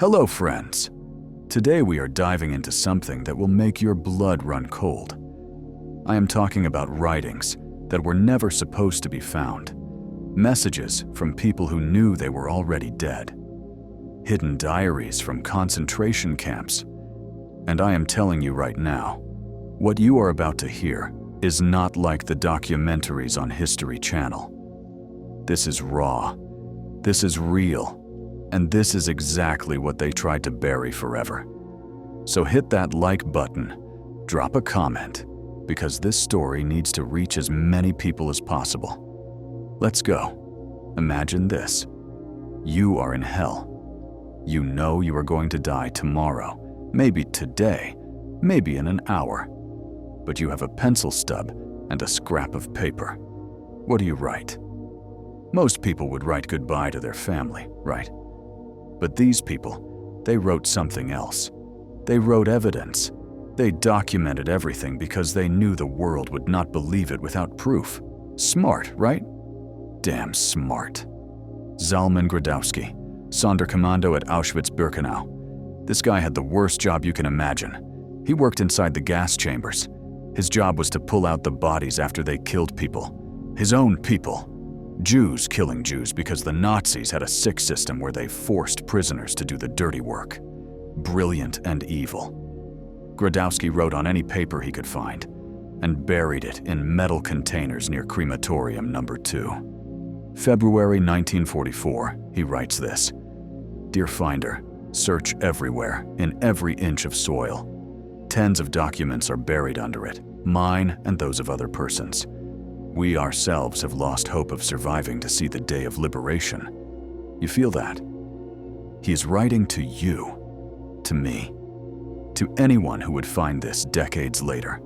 Hello, friends. Today we are diving into something that will make your blood run cold. I am talking about writings that were never supposed to be found. Messages from people who knew they were already dead. Hidden diaries from concentration camps. And I am telling you right now, what you are about to hear is not like the documentaries on History Channel. This is raw. This is real. And this is exactly what they tried to bury forever. So hit that like button, drop a comment, because this story needs to reach as many people as possible. Let's go. Imagine this. You are in hell. You know you are going to die tomorrow, maybe today, maybe in an hour. But you have a pencil stub and a scrap of paper. What do you write? Most people would write goodbye to their family, right? But these people, they wrote something else. They wrote evidence. They documented everything because they knew the world would not believe it without proof. Smart, right? Damn smart. Zalmen Gradowski, Sonderkommando at Auschwitz-Birkenau. This guy had the worst job you can imagine. He worked inside the gas chambers. His job was to pull out the bodies after they killed people. His own people. Jews killing Jews because the Nazis had a sick system where they forced prisoners to do the dirty work. Brilliant and evil. Gradowski wrote on any paper he could find and buried it in metal containers near crematorium number 2. February 1944, he writes this. Dear finder, search everywhere, in every inch of soil. Tens of documents are buried under it, mine and those of other persons. We ourselves have lost hope of surviving to see the day of liberation. You feel that? He is writing to you, to me, to anyone who would find this decades later.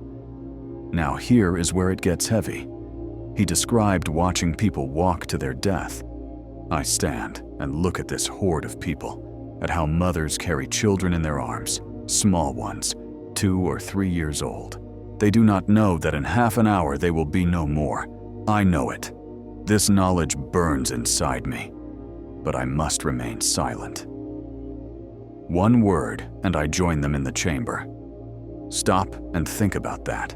Now here is where it gets heavy. He described watching people walk to their death. I stand and look at this horde of people, at how mothers carry children in their arms, small ones, 2 or 3 years old. They do not know that in half an hour they will be no more. I know it. This knowledge burns inside me, but I must remain silent. One word, and I join them in the chamber. Stop and think about that.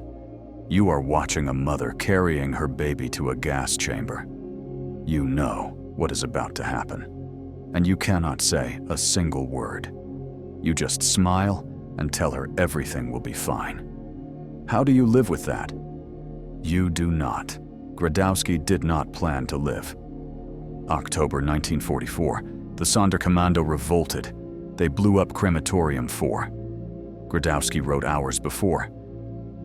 You are watching a mother carrying her baby to a gas chamber. You know what is about to happen, and you cannot say a single word. You just smile and tell her everything will be fine. How do you live with that? You do not. Gradowski did not plan to live. October 1944, the Sonderkommando revolted. They blew up crematorium 4. Gradowski wrote hours before.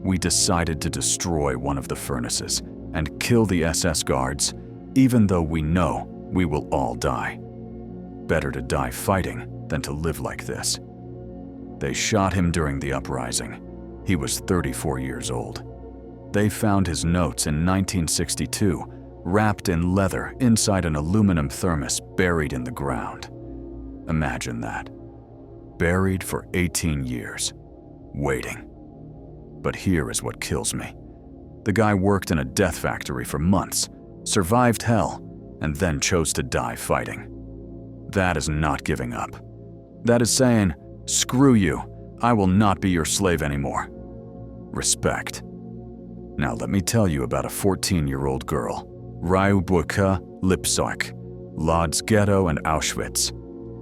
We decided to destroy one of the furnaces and kill the SS guards, even though we know we will all die. Better to die fighting than to live like this. They shot him during the uprising. He was 34 years old. They found his notes in 1962, wrapped in leather inside an aluminum thermos buried in the ground. Imagine that. Buried for 18 years, waiting. But here is what kills me. The guy worked in a death factory for months, survived hell, and then chose to die fighting. That is not giving up. That is saying, screw you, I will not be your slave anymore. Respect. Now let me tell you about a 14-year-old girl. Rywka, Lipszyc, Lodz, Ghetto, and Auschwitz.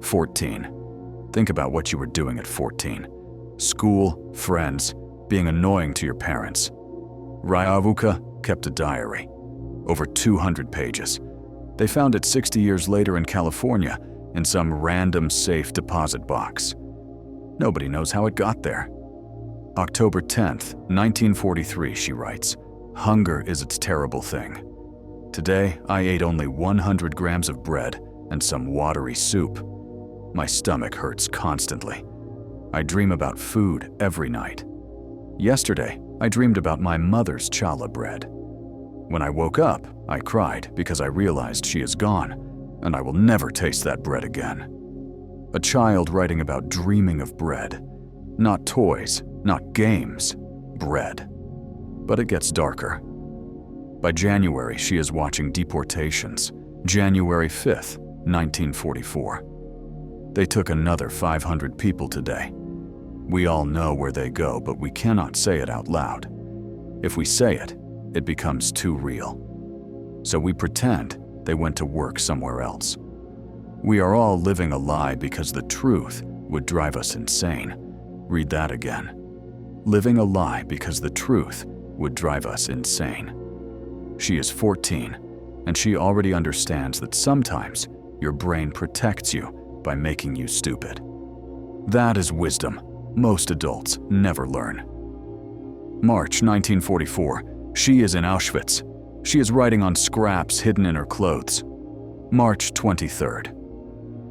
14. Think about what you were doing at 14. School, friends, being annoying to your parents. Rywka kept a diary. Over 200 pages. They found it 60 years later in California in some random safe deposit box. Nobody knows how it got there. October 10th, 1943, she writes, hunger is its terrible thing. Today, I ate only 100 grams of bread and some watery soup. My stomach hurts constantly. I dream about food every night. Yesterday, I dreamed about my mother's challah bread. When I woke up, I cried because I realized she is gone, and I will never taste that bread again. A child writing about dreaming of bread. Not toys, not games, bread. But it gets darker. By January, she is watching deportations. January 5th, 1944. They took another 500 people today. We all know where they go, but we cannot say it out loud. If we say it, it becomes too real. So we pretend they went to work somewhere else. We are all living a lie because the truth would drive us insane. Read that again. Living a lie because the truth would drive us insane. She is 14, and she already understands that sometimes your brain protects you by making you stupid. That is wisdom most adults never learn. March 1944, she is in Auschwitz. She is writing on scraps hidden in her clothes. March 23rd.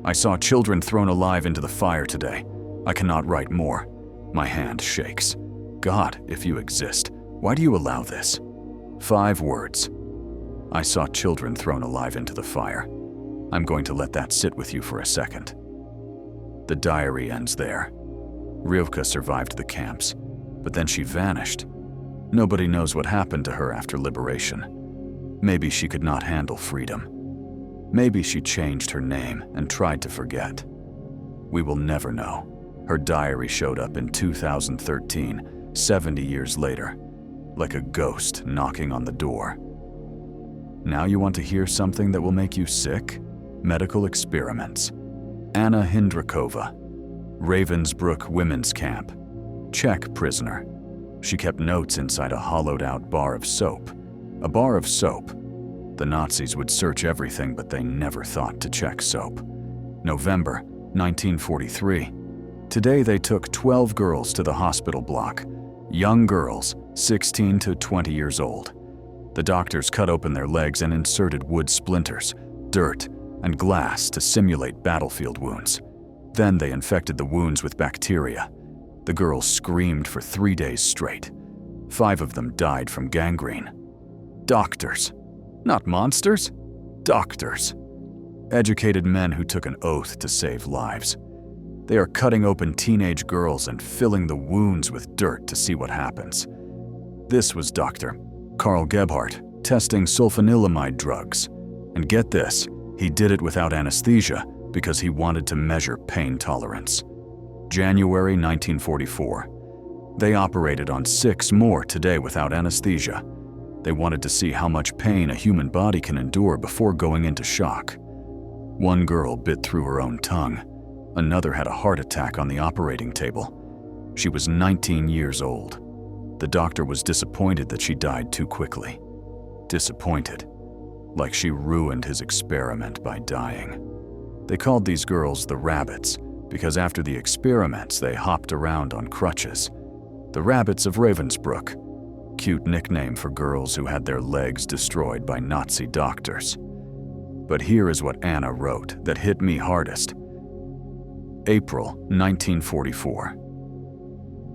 I saw children thrown alive into the fire today. I cannot write more. My hand shakes. God, if you exist, why do you allow this? 5 words. I saw children thrown alive into the fire. I'm going to let that sit with you for a second. The diary ends there. Rywka survived the camps, but then she vanished. Nobody knows what happened to her after liberation. Maybe she could not handle freedom. Maybe she changed her name and tried to forget. We will never know. Her diary showed up in 2013, 70 years later, like a ghost knocking on the door. Now you want to hear something that will make you sick? Medical experiments. Anna Hyndrakova, Ravensbrück women's camp. Czech prisoner. She kept notes inside a hollowed-out bar of soap. A bar of soap. The Nazis would search everything, but they never thought to check soap. November 1943. Today they took 12 girls to the hospital block. Young girls, 16 to 20 years old. The doctors cut open their legs and inserted wood splinters, dirt, and glass to simulate battlefield wounds. Then they infected the wounds with bacteria. The girls screamed for 3 days straight. 5 of them died from gangrene. Doctors. Not monsters. Doctors. Educated men who took an oath to save lives. They are cutting open teenage girls and filling the wounds with dirt to see what happens. This was Dr. Karl Gebhardt testing sulfanilamide drugs. And get this, he did it without anesthesia because he wanted to measure pain tolerance. January 1944. They operated on 6 more today without anesthesia. They wanted to see how much pain a human body can endure before going into shock. One girl bit through her own tongue. Another had a heart attack on the operating table. She was 19 years old. The doctor was disappointed that she died too quickly. Disappointed, like she ruined his experiment by dying. They called these girls the rabbits because after the experiments they hopped around on crutches. The rabbits of Ravensbrück. Cute nickname for girls who had their legs destroyed by Nazi doctors. But here is what Anna wrote that hit me hardest. April 1944.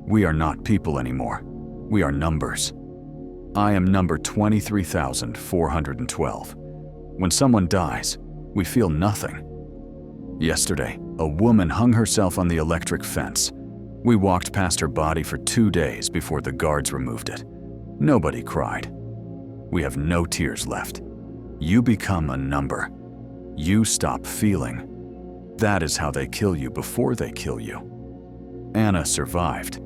We are not people anymore. We are numbers. I am number 23,412. When someone dies, we feel nothing. Yesterday, a woman hung herself on the electric fence. We walked past her body for 2 days before the guards removed it. Nobody cried. We have no tears left. You become a number. You stop feeling. That is how they kill you before they kill you. Anna survived.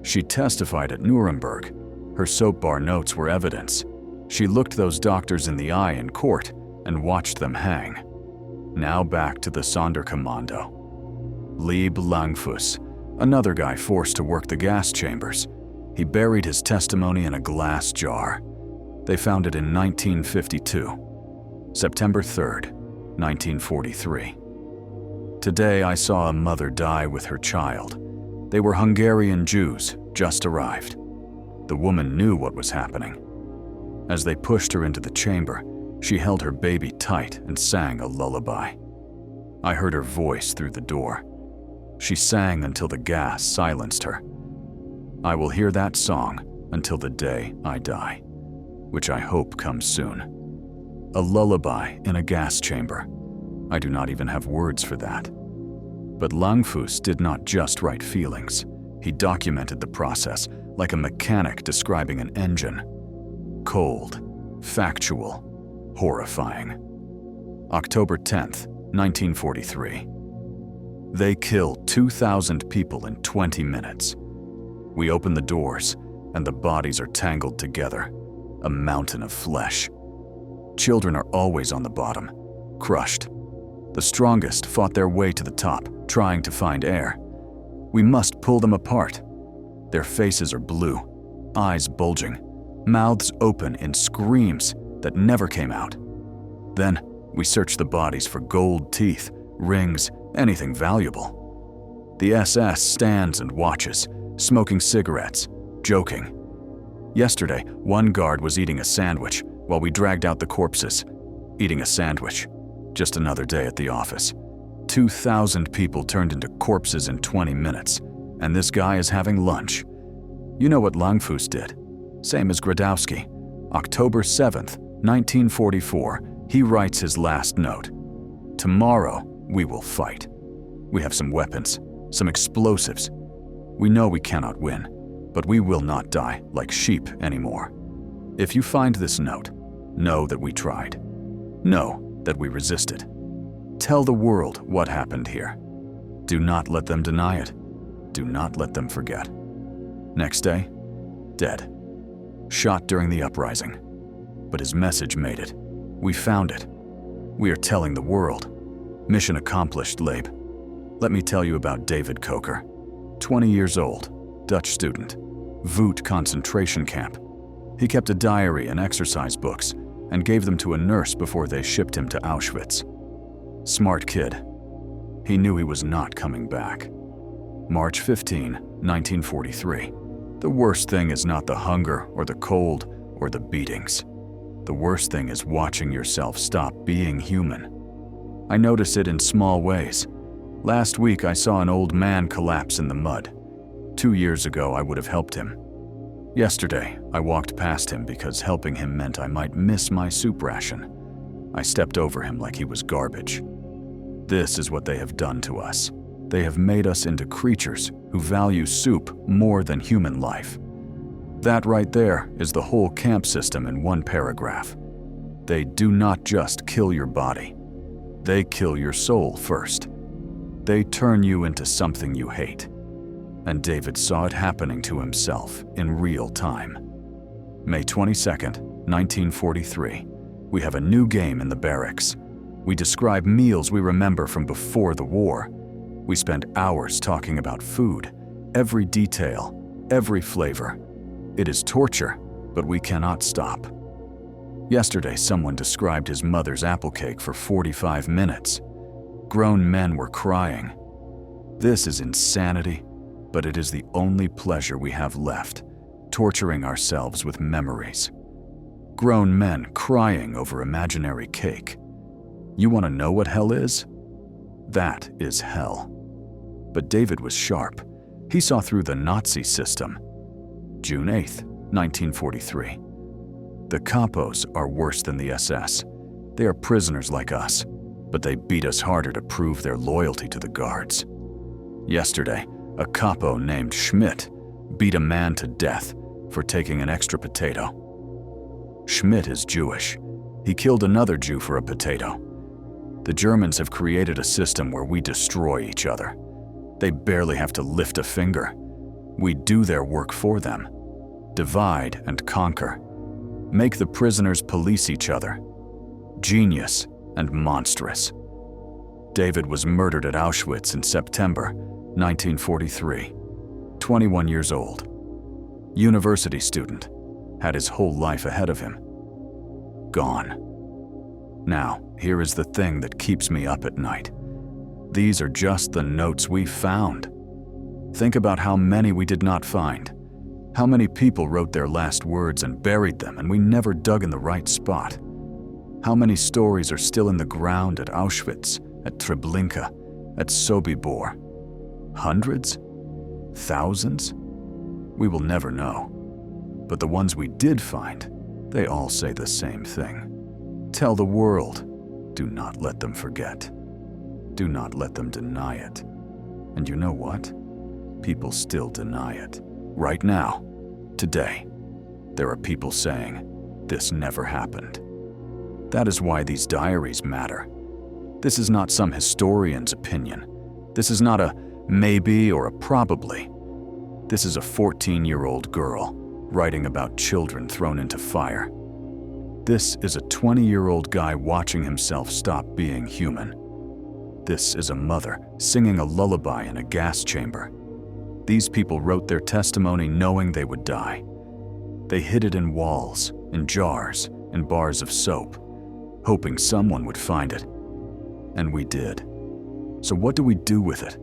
She testified at Nuremberg. Her soap bar notes were evidence. She looked those doctors in the eye in court and watched them hang. Now back to the Sonderkommando. Leib Langfus, another guy forced to work the gas chambers. He buried his testimony in a glass jar. They found it in 1952. September 3rd, 1943. Today I saw a mother die with her child. They were Hungarian Jews, just arrived. The woman knew what was happening. As they pushed her into the chamber, she held her baby tight and sang a lullaby. I heard her voice through the door. She sang until the gas silenced her. I will hear that song until the day I die, which I hope comes soon. A lullaby in a gas chamber. I do not even have words for that. But Langfus did not just write feelings. He documented the process like a mechanic describing an engine. Cold, factual, horrifying. October 10th, 1943. They killed 2,000 people in 20 minutes. We open the doors, and the bodies are tangled together, a mountain of flesh. Children are always on the bottom, crushed. The strongest fought their way to the top, trying to find air. We must pull them apart. Their faces are blue, eyes bulging, mouths open in screams that never came out. Then we search the bodies for gold teeth, rings, anything valuable. The SS stands and watches, smoking cigarettes, joking. Yesterday, one guard was eating a sandwich while we dragged out the corpses. Eating a sandwich. Just another day at the office. 2,000 people turned into corpses in 20 minutes, and this guy is having lunch. You know what Langfus did? Same as Gradowski. October 7th, 1944, he writes his last note. Tomorrow, we will fight. We have some weapons, some explosives. We know we cannot win, but we will not die like sheep anymore. If you find this note, know that we tried. Know that we resisted. Tell the world what happened here. Do not let them deny it. Do not let them forget. Next day, dead. Shot during the uprising. But his message made it. We found it. We are telling the world. Mission accomplished, Leib. Let me tell you about David Koker. 20 years old, Dutch student. Vught concentration camp. He kept a diary and exercise books and gave them to a nurse before they shipped him to Auschwitz. Smart kid. He knew he was not coming back. March 15, 1943. The worst thing is not the hunger or the cold or the beatings. The worst thing is watching yourself stop being human. I notice it in small ways. Last week I saw an old man collapse in the mud. 2 years ago I would have helped him. Yesterday I walked past him because helping him meant I might miss my soup ration. I stepped over him like he was garbage. This is what they have done to us. They have made us into creatures who value soup more than human life. That right there is the whole camp system in one paragraph. They do not just kill your body. They kill your soul first. They turn you into something you hate. And David saw it happening to himself in real time. May 22nd, 1943. We have a new game in the barracks. We describe meals we remember from before the war. We spend hours talking about food, every detail, every flavor. It is torture, but we cannot stop. Yesterday, someone described his mother's apple cake for 45 minutes. Grown men were crying. This is insanity, but it is the only pleasure we have left, torturing ourselves with memories. Grown men crying over imaginary cake. You want to know what hell is? That is hell. But David was sharp. He saw through the Nazi system. June 8th, 1943. The capos are worse than the SS. They are prisoners like us, but they beat us harder to prove their loyalty to the guards. Yesterday, a capo named Schmidt beat a man to death for taking an extra potato. Schmidt is Jewish. He killed another Jew for a potato. The Germans have created a system where we destroy each other. They barely have to lift a finger. We do their work for them. Divide and conquer. Make the prisoners police each other. Genius and monstrous. David was murdered at Auschwitz in September 1943. 21 years old. University student. Had his whole life ahead of him. Gone. Now, here is the thing that keeps me up at night. These are just the notes we found. Think about how many we did not find. How many people wrote their last words and buried them and we never dug in the right spot. How many stories are still in the ground at Auschwitz, at Treblinka, at Sobibor? Hundreds? Thousands? We will never know. But the ones we did find, they all say the same thing. Tell the world, do not let them forget. Do not let them deny it. And you know what? People still deny it. Right now, today, there are people saying, this never happened. That is why these diaries matter. This is not some historian's opinion. This is not a maybe or a probably. This is a 14-year-old girl writing about children thrown into fire. This is a 20-year-old guy watching himself stop being human. This is a mother singing a lullaby in a gas chamber. These people wrote their testimony knowing they would die. They hid it in walls, in jars, in bars of soap, hoping someone would find it. And we did. So what do we do with it?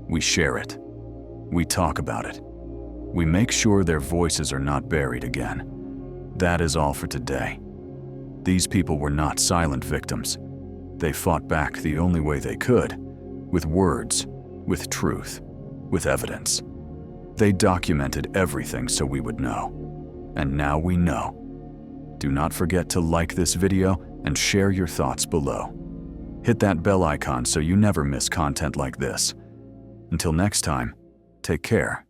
We share it. We talk about it. We make sure their voices are not buried again. That is all for today. These people were not silent victims. They fought back the only way they could, with words, with truth, with evidence. They documented everything so we would know. And now we know. Do not forget to like this video and share your thoughts below. Hit that bell icon so you never miss content like this. Until next time, take care.